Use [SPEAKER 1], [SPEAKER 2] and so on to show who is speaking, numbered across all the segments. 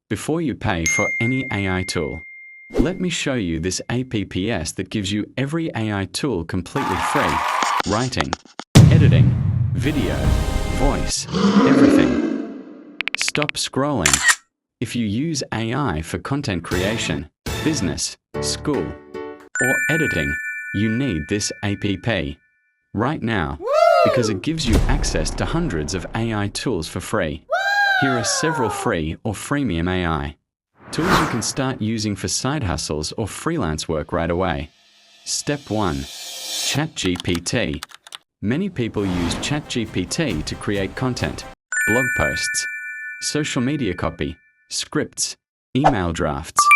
[SPEAKER 1] before you pay for any AI tool. Let me show you this apps that gives you every AI tool completely free. Writing, editing, video, voice, everything. Stop scrolling. If you use AI for content creation, business, school, or editing, you need this app right now because it gives you access to hundreds of AI tools for free. Here are several free or freemium AI tools you can start using for side hustles or freelance work right away. Step 1. ChatGPT. Many people use ChatGPT to create content, blog posts, social media copy, scripts, email drafts,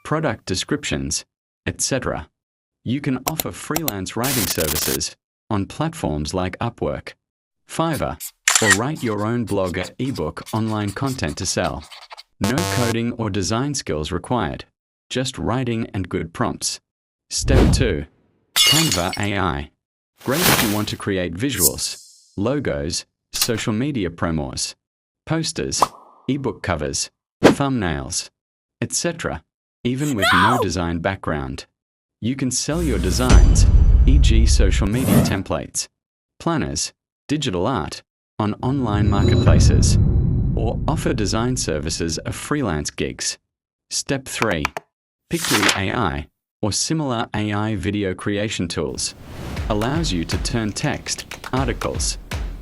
[SPEAKER 1] product descriptions, etc. You can offer freelance writing services on platforms like Upwork, Fiverr, or write your own blog or ebook online content to sell. No coding or design skills required, just writing and good prompts. Step 2. Canva AI. Great if you want to create visuals, logos, social media promos, posters, ebook covers, thumbnails, etc., even with no design background. You can sell your designs, e.g. social media templates, planners, digital art, on online marketplaces, or offer design services of freelance gigs. Step 3. Pictory AI, or similar AI video creation tools, allows you to turn text, articles,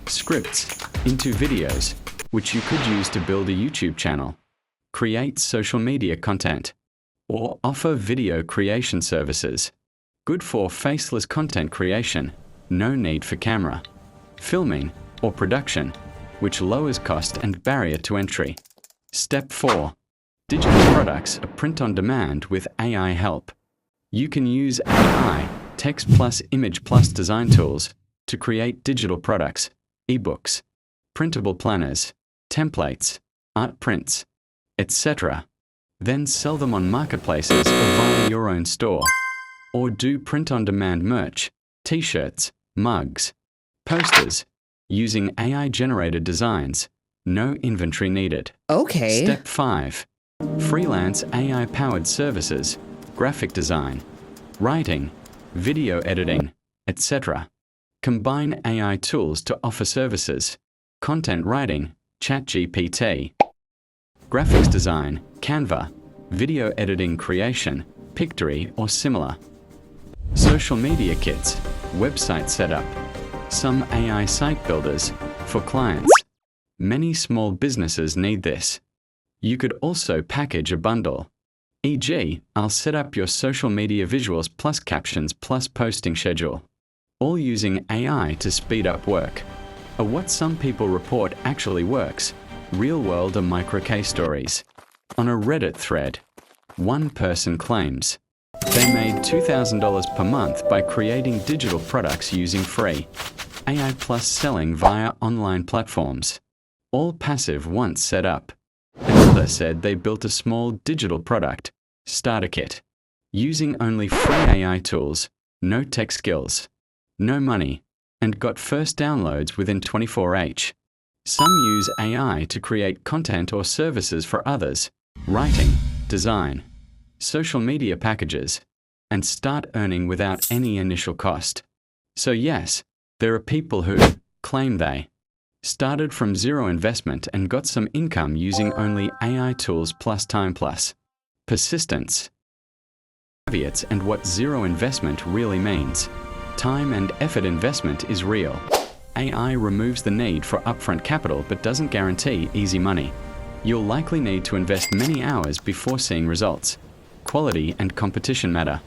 [SPEAKER 1] scripts into videos, which you could use to build a YouTube channel, create social media content, or offer video creation services. Good for faceless content creation, no need for camera, filming, or production, which lowers cost and barrier to entry. Step 4. Digital products are print on demand with AI help. You can use AI, text plus image plus design tools to create digital products, ebooks, printable planners, templates, art prints, etc. Then sell them on marketplaces or via your own store. Or do print-on-demand merch, t-shirts, mugs, posters, using AI-generated designs. No inventory needed.
[SPEAKER 2] Okay.
[SPEAKER 1] Step 5. Freelance AI-powered services, graphic design, writing, video editing, etc. Combine AI tools to offer services. Content writing, ChatGPT. Graphics design, Canva. Video editing creation, Pictory or similar. Social media kits, website setup. Some AI site builders for clients. Many small businesses need this. You could also package a bundle. E.g., I'll set up your social media visuals plus captions plus posting schedule. All using AI to speed up work. Or what some people report actually works. Real-world or micro-case stories. On a Reddit thread, one person claims they made $2,000 per month by creating digital products using free AI plus selling via online platforms. All passive once set up. Another said they built a small digital product, starter kit, using only free AI tools, no tech skills, no money, and got first downloads within 24h. Some use AI to create content or services for others, writing, design, social media packages, and start earning without any initial cost. So yes, there are people who claim they started from zero investment and got some income using only AI tools plus time plus persistence. Caveats and what zero investment really means. Time and effort investment is real. AI removes the need for upfront capital but doesn't guarantee easy money. You'll likely need to invest many hours before seeing results. Quality and competition matter.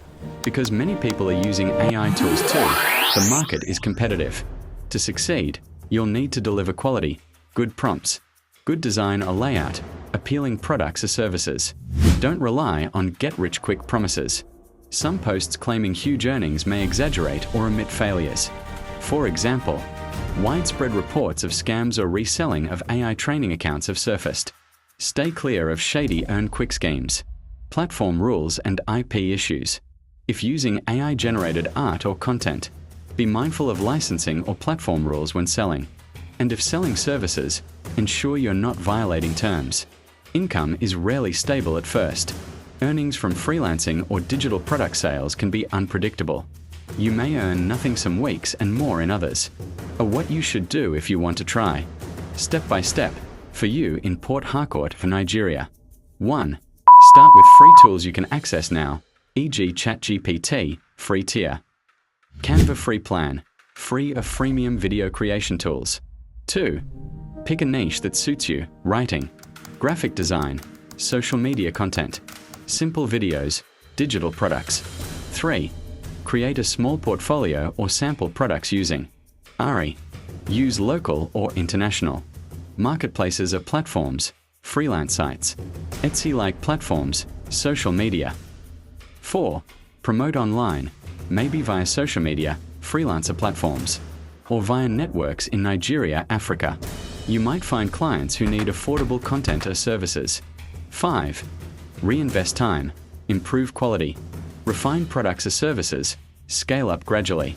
[SPEAKER 1] Because many people are using AI tools too, the market is competitive. To succeed, you'll need to deliver quality, good prompts, good design or layout, appealing products or services. Don't rely on get-rich-quick promises. Some posts claiming huge earnings may exaggerate or omit failures. For example, widespread reports of scams or reselling of AI training accounts have surfaced. Stay clear of shady earn-quick schemes, platform rules and IP issues. If using AI-generated art or content, be mindful of licensing or platform rules when selling. And if selling services, ensure you're not violating terms. Income is rarely stable at first. Earnings from freelancing or digital product sales can be unpredictable. You may earn nothing some weeks and more in others. Or what you should do if you want to try. Step by step, for you in Port Harcourt for Nigeria. 1. Start with free tools you can access now, e.g. ChatGPT, free tier. Canva free plan, free of freemium video creation tools. 2. Pick a niche that suits you, writing, graphic design, social media content, simple videos, digital products. 3. Create a small portfolio or sample products using ARI. Use local or international. Marketplaces are platforms, freelance sites, Etsy-like platforms, social media. 4. Promote online, maybe via social media, freelancer platforms, or via networks in Nigeria, Africa. You might find clients who need affordable content or services. 5. Reinvest time, improve quality, refine products or services, scale up gradually.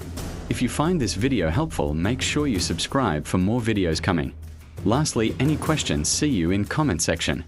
[SPEAKER 1] If you find this video helpful, make sure you subscribe for more videos coming. Lastly, any questions, see you in comment section.